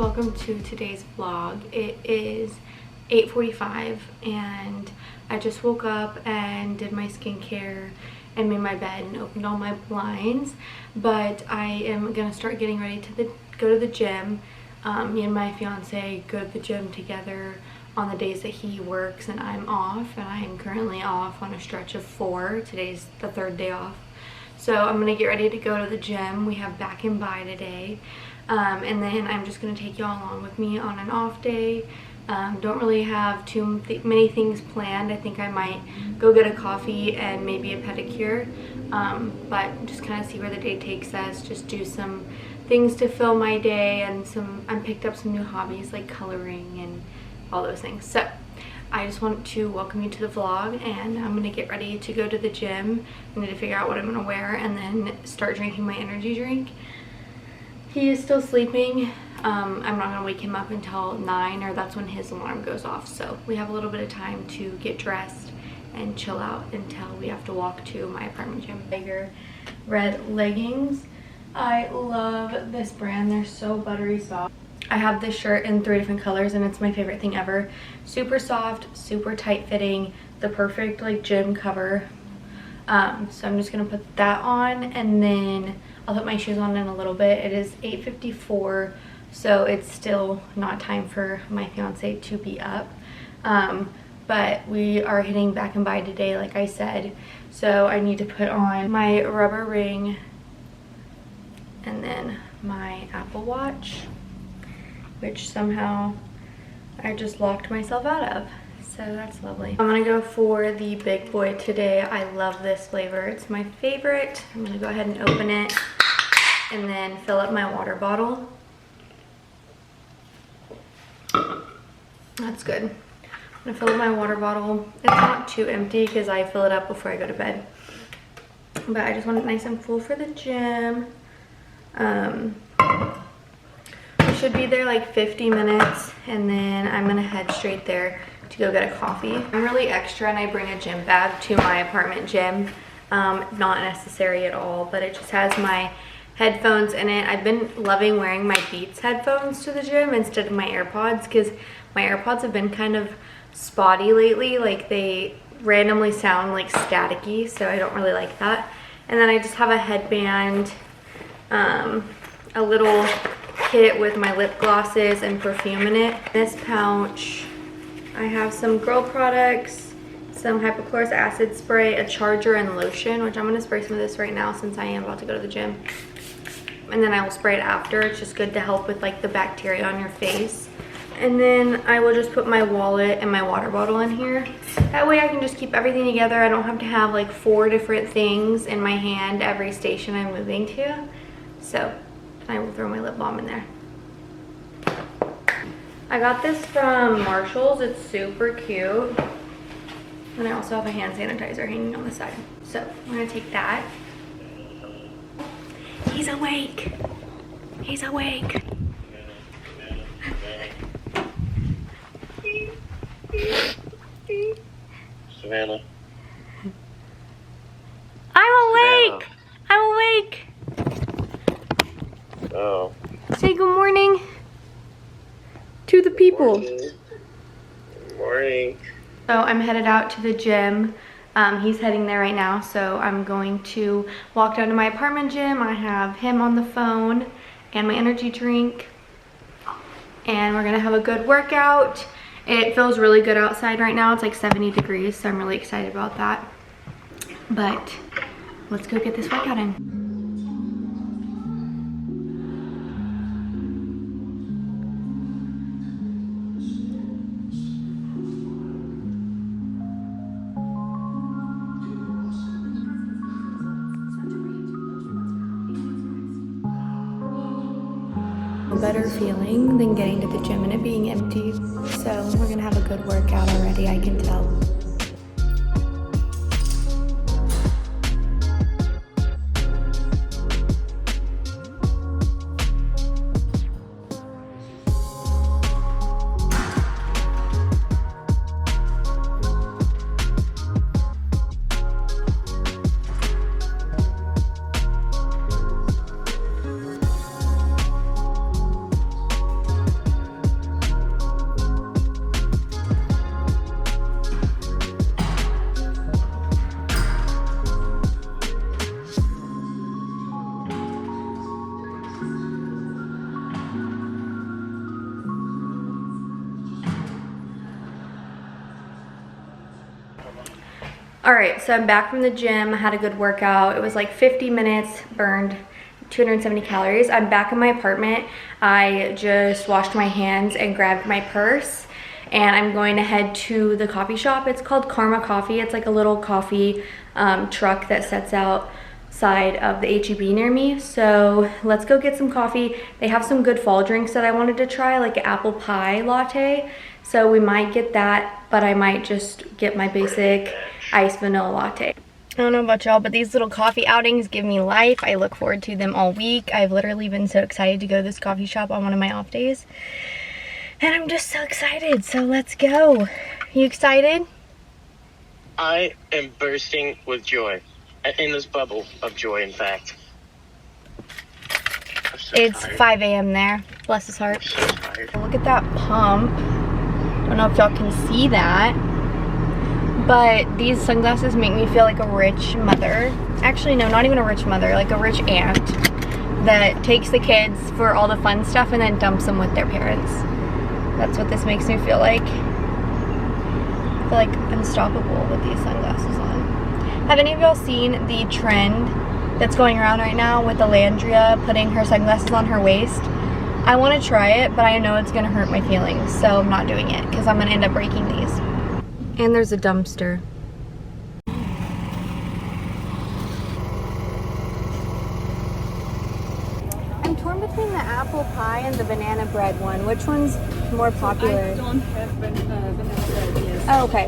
welcome to today's vlog. It is 8:45 and I just woke up and did my skincare and made my bed and opened all my blinds, but I am gonna start getting ready to go to the gym. Me and my fiance go to the gym together on the days that he works and I'm off, and I am currently off on a stretch of 4. Today's the 3rd day off. So I'm gonna get ready to go to the gym. We have back and by today. And then I'm just gonna take y'all along with me on an off day. Don't really have too many things planned. I think I might go get a coffee and maybe a pedicure. But just kind of see where the day takes us. Just do some things to fill my day, and I picked up some new hobbies like coloring and all those things. So I just want to welcome you to the vlog, and I'm gonna get ready to go to the gym. I need to figure out what I'm gonna wear and then start drinking my energy drink. He is still sleeping. I'm not gonna wake him up until 9, or that's when his alarm goes off. So we have a little bit of time to get dressed and chill out until we have to walk to my apartment gym. Bigger red leggings. I love this brand. They're so buttery soft. I have this shirt in 3 different colors and it's my favorite thing ever. Super soft, super tight fitting, the perfect like gym cover. So I'm just gonna put that on, and then I'll put my shoes on in a little bit. It is 8:54, so it's still not time for my fiance to be up. But we are hitting back and by today, like I said. So I need to put on my rubber ring and then my Apple Watch, which somehow I just locked myself out of. So that's lovely. I'm gonna go for the big boy today. I love this flavor. It's my favorite. I'm gonna go ahead and open it and then fill up my water bottle. That's good. I'm gonna fill up my water bottle. It's not too empty because I fill it up before I go to bed. But I just want it nice and full for the gym. We should be there like 50 minutes, and then I'm gonna head straight there to go get a coffee. I'm really extra and I bring a gym bag to my apartment gym. Not necessary at all, but it just has my headphones in it. I've been loving wearing my Beats headphones to the gym instead of my AirPods, because my AirPods have been kind of spotty lately. Like they randomly sound like staticky, so I don't really like that. And then I just have a headband, a little kit with my lip glosses and perfume in it. This pouch, I have some girl products, some hypochlorous acid spray, a charger, and lotion, which I'm going to spray some of this right now since I am about to go to the gym. And then I will spray it after. It's just good to help with like the bacteria on your face. And then I will just put my wallet and my water bottle in here. That way I can just keep everything together. I don't have to have like 4 different things in my hand every station I'm moving to. So I will throw my lip balm in there. I got this from Marshall's. It's super cute. And I also have a hand sanitizer hanging on the side. So I'm gonna take that. He's awake. He's awake. Savannah. I'm awake. Savannah. I'm awake. Oh. Say good morning to the people. Good morning. So I'm headed out to the gym. He's heading there right now, so I'm going to walk down to my apartment gym. I have him on the phone and my energy drink, and we're gonna have a good workout. It feels really good outside right now. It's like 70 degrees, so I'm really excited about that. But let's go get this workout in. Better feeling than getting to the gym and it being empty. So we're gonna have a good workout already, I can tell. All right, so I'm back from the gym. I had a good workout. It was like 50 minutes, burned 270 calories. I'm back in my apartment. I just washed my hands and grabbed my purse, and I'm going to head to the coffee shop. It's called Karma Coffee. It's like a little coffee truck that sets outside of the H-E-B near me. So let's go get some coffee. They have some good fall drinks that I wanted to try, like an apple pie latte. So we might get that, but I might just get my basic iced vanilla latte. I don't know about y'all, but these little coffee outings give me life. I look forward to them all week. I've literally been so excited to go to this coffee shop on one of my off days. And I'm just so excited, so let's go. You excited? I am bursting with joy. In this bubble of joy, in fact. I'm so It's tired. 5 a.m. there. Bless his heart. I'm so tired. Look at that pump. I don't know if y'all can see that, but these sunglasses make me feel like a rich mother. Actually, no, not even a rich mother, like a rich aunt that takes the kids for all the fun stuff and then dumps them with their parents. That's what this makes me feel like. I feel like unstoppable with these sunglasses on. Have any of y'all seen the trend that's going around right now with Alandria putting her sunglasses on her waist? I want to try it, but I know it's going to hurt my feelings, so I'm not doing it because I'm going to end up breaking these. And there's a dumpster. I'm torn between the apple pie and the banana bread one. Which one's more popular? I don't have banana bread, yes. Oh, okay.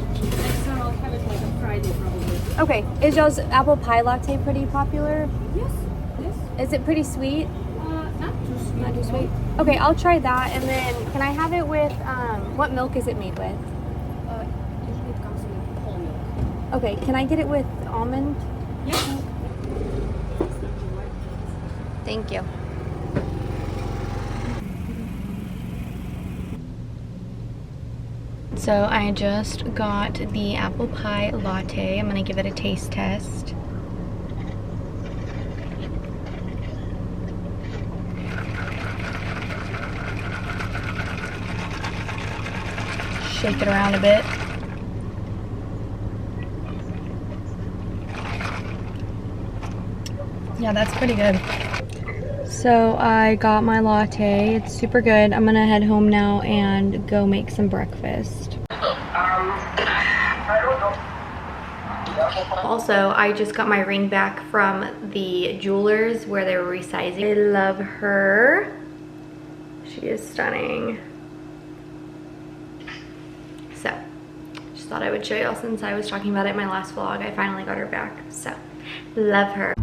So I'll have it like on Friday probably. Okay. Is y'all's apple pie latte pretty popular? Yes, yes. Is it pretty sweet? Not too sweet. Not too sweet? Okay, I'll try that. And then, can I have it with, what milk is it made with? Usually it comes with whole milk. Okay, can I get it with almond? Yes. Thank you. So I just got the apple pie latte. I'm gonna give it a taste test. Shake it around a bit. Yeah, that's pretty good. So I got my latte. It's super good. I'm gonna head home now and go make some breakfast. Also, I just got my ring back from the jewelers where they were resizing. I love her. She is stunning. So, just thought I would show y'all since I was talking about it in my last vlog. I finally got her back. So, love her.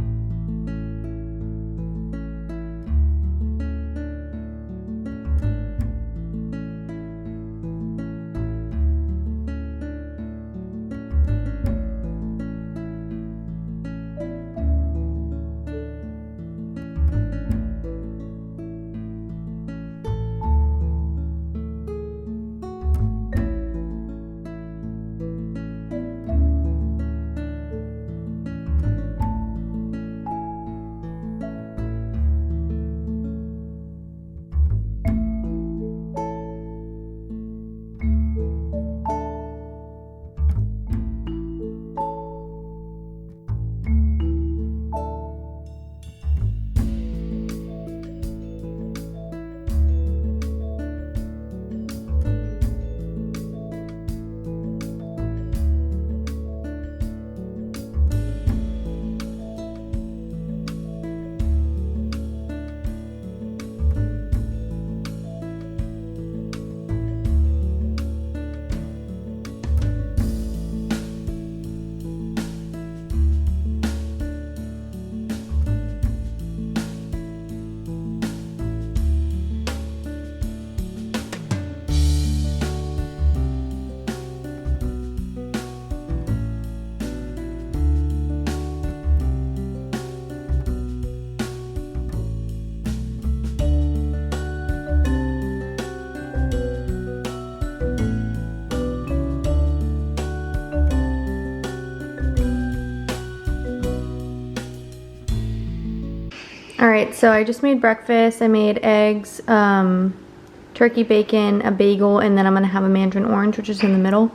Alright, so I just made breakfast. I made eggs, turkey bacon, a bagel, and then I'm going to have a mandarin orange, which is in the middle.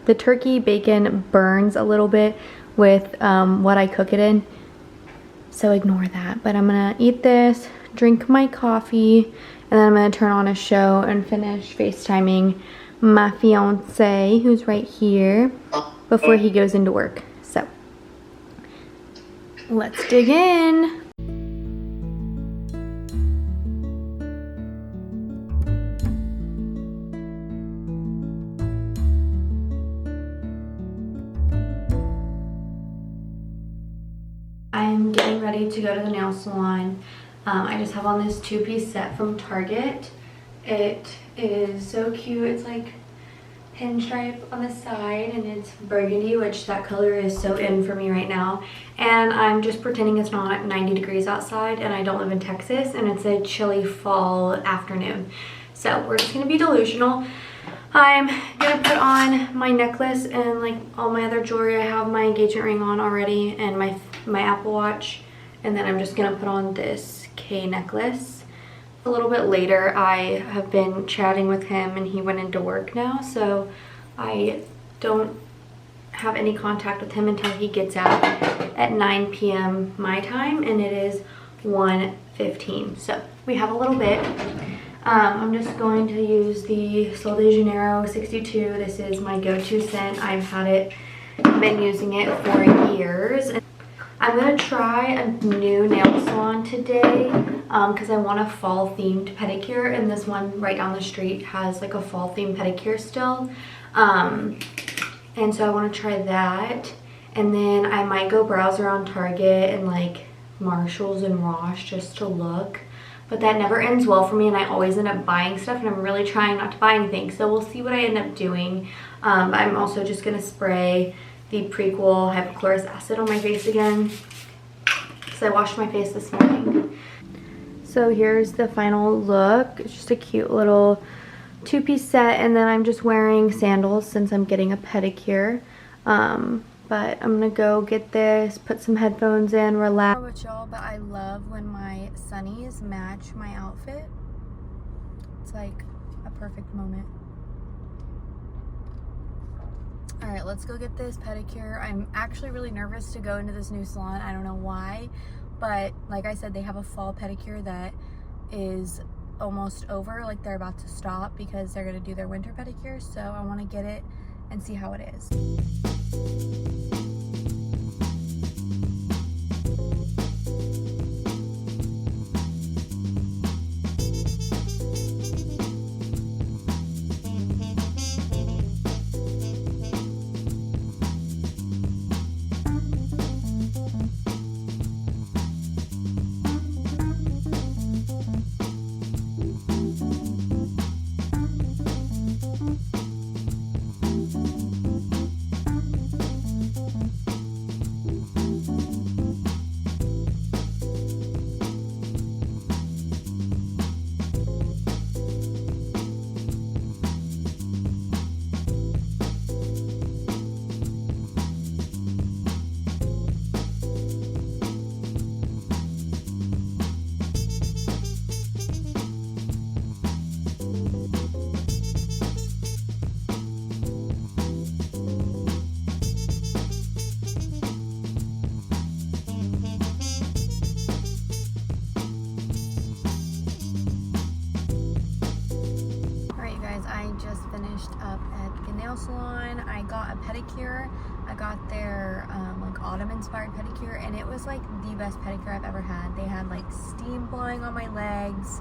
The turkey bacon burns a little bit with what I cook it in, so ignore that. But I'm gonna eat this, drink my coffee, and then I'm gonna turn on a show and finish FaceTiming my fiance, who's right here, before he goes into work. So let's dig in. I'm getting ready to go to the nail salon. I just have on this two-piece set from Target. It is so cute. It's like pinstripe on the side and it's burgundy, which that color is so in for me right now. And I'm just pretending it's not 90 degrees outside and I don't live in Texas and it's a chilly fall afternoon. So we're just gonna be delusional. I'm gonna put on my necklace and like all my other jewelry. I have my engagement ring on already and my Apple Watch, and then I'm just gonna put on this K necklace. A little bit later, I have been chatting with him and he went into work now, so I don't have any contact with him until he gets out at 9 p.m. my time, and it is 1:15, so we have a little bit. I'm just going to use the Sol de Janeiro 62. This is my go-to scent. I've had it, been using it for years. I'm gonna try a new nail salon today because I want a fall themed pedicure, and this one right down the street has like a fall themed pedicure still. And so I want to try that, and then I might go browse around Target and like Marshalls and Ross just to look. But that never ends well for me and I always end up buying stuff, and I'm really trying not to buy anything. So we'll see what I end up doing. I'm also just going to spray the Prequel hypochlorous acid on my face again because I washed my face this morning. So here's the final look. It's just a cute little two-piece set, and then I'm just wearing sandals since I'm getting a pedicure. But I'm gonna go get this, put some headphones in, relax. I don't know about y'all, but I love when my sunnies match my outfit. It's like a perfect moment. All right, let's go get this pedicure. I'm actually really nervous to go into this new salon. I don't know why, but like I said, they have a fall pedicure that is almost over. Like they're about to stop because they're gonna do their winter pedicure. So I wanna get it and see how it is. Salon. I got a pedicure. I got their like autumn inspired pedicure, and it was like the best pedicure I've ever had. They had like steam blowing on my legs.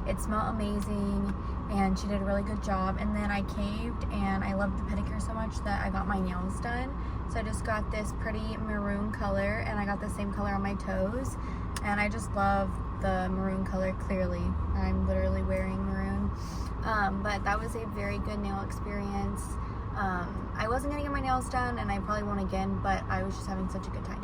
It smelled amazing and she did a really good job. And then I caved and I loved the pedicure so much that I got my nails done. So I just got this pretty maroon color, and I got the same color on my toes, and I just love the maroon color. Clearly I'm literally wearing maroon. But that was a very good nail experience. I wasn't gonna get my nails done, and I probably won't again, but I was just having such a good time.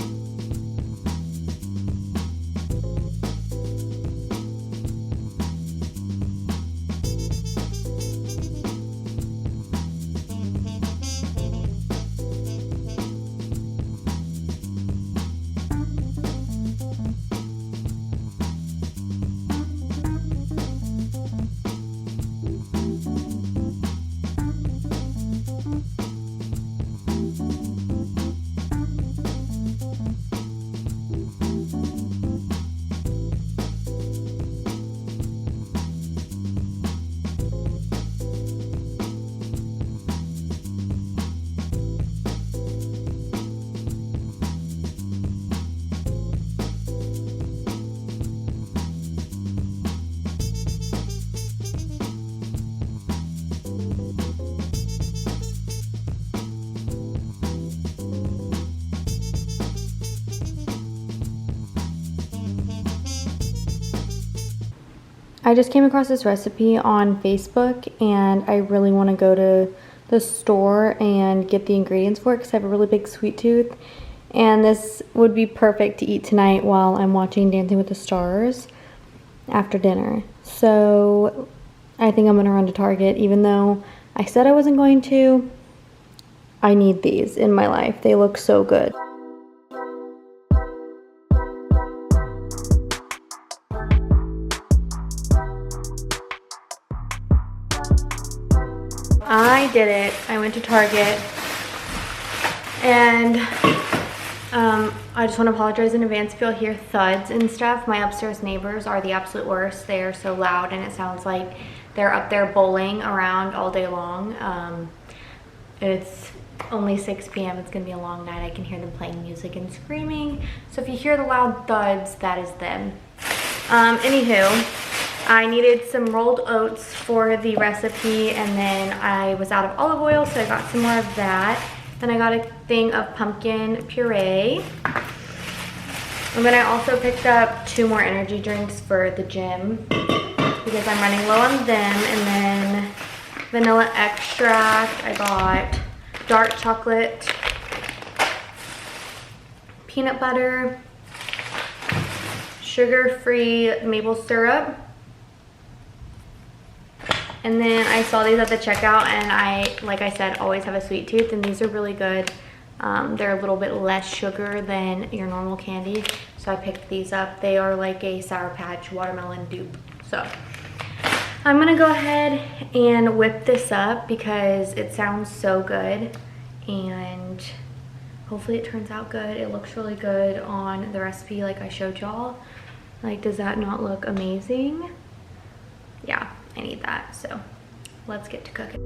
I just came across this recipe on Facebook and I really want to go to the store and get the ingredients for it because I have a really big sweet tooth. And this would be perfect to eat tonight while I'm watching Dancing with the Stars after dinner. So I think I'm going to run to Target, even though I said I wasn't going to. I need these in my life. They look so good. I did it. I went to Target and I just want to apologize in advance if you'll hear thuds and stuff. My upstairs neighbors are the absolute worst. They are so loud and it sounds like they're up there bowling around all day long. It's only 6 p.m. It's gonna be a long night. I can hear them playing music and screaming. So if you hear the loud thuds, that is them. Anywho, I needed some rolled oats for the recipe and then I was out of olive oil, so I got some more of that. Then I got a thing of pumpkin puree. And then I also picked up 2 more energy drinks for the gym because I'm running low on them. And then vanilla extract. I got dark chocolate, peanut butter, sugar-free maple syrup. And then I saw these at the checkout and I, like I said, always have a sweet tooth and these are really good. They're a little bit less sugar than your normal candy. So I picked these up. They are like a Sour Patch watermelon dupe. So I'm gonna go ahead and whip this up because it sounds so good and hopefully it turns out good. It looks really good on the recipe like I showed y'all. Like, does that not look amazing? Yeah, I need that. So let's get to cooking.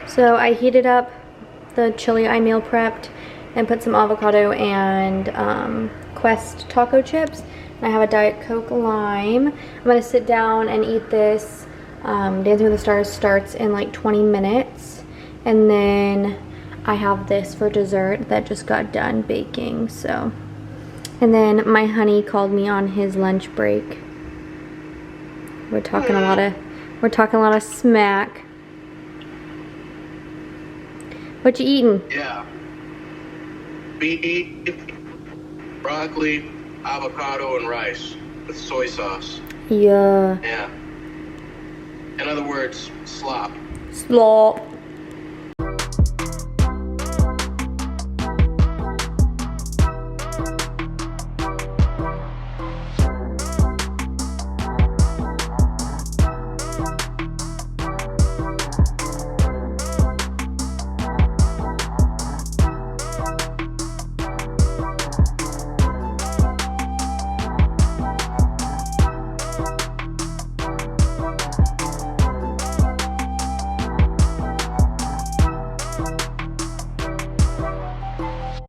So I heated up the chili I meal prepped and put some avocado and Quest taco chips. And I have a Diet Coke lime. I'm gonna sit down and eat this Dancing with the Stars starts in like 20 minutes. And then I have this for dessert that just got done baking, so. And then my honey called me on his lunch break. We're talking a lot of smack. What you eating? Yeah. Beef, broccoli, avocado, and rice with soy sauce. Yeah. Yeah. In other words, slop. Slop.